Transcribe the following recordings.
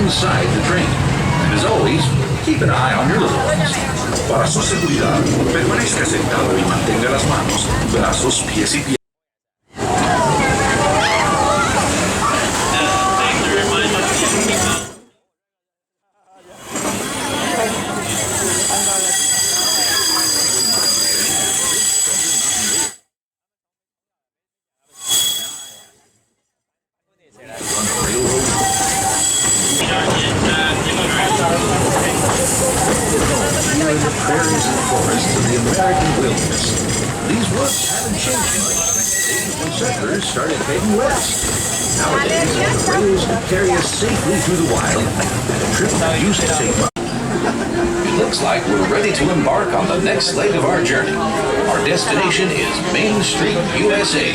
inside the train. And as always, keep an eye on your little ones. Para su seguridad, permanezca sentado y mantenga las manos, brazos, pies y pies. Prairies and forests of the American wilderness. These woods haven't changed much since when settlers started heading west. Nowadays, the rails can carry us safely through the wild, and a trip that used to take months. It looks like we're ready to embark on the next leg of our journey. Our destination is Main Street, USA.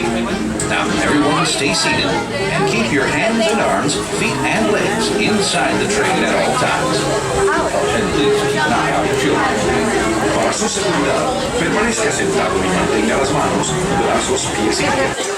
Now, everyone stay seated and keep your hands and arms, feet and legs inside the train at all times. And please keep an eye on your children. Para su seguridad, permanezca sentado y mantenga las manos, brazos, pies y pies.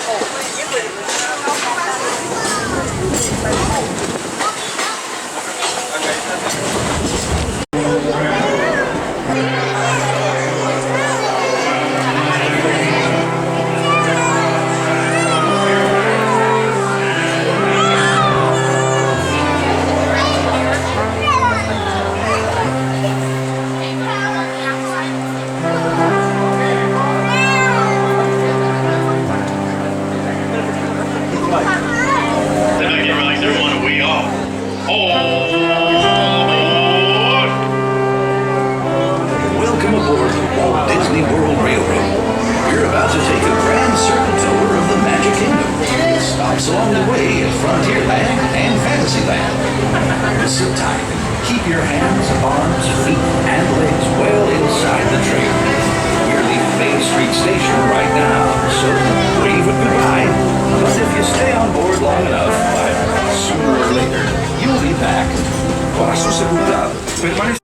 Welcome aboard the Walt Disney World Railroad. We're about to take a grand circle tour of the Magic Kingdom. Stops along the way at Frontierland and Fantasyland. Sit tight and keep your hands, arms, feet, and legs well inside the train. We're leaving Main Street Station right now, so wave it goodbye. But if you stay on board long enough, sooner or later, you'll be back. Para su seguridad, permanece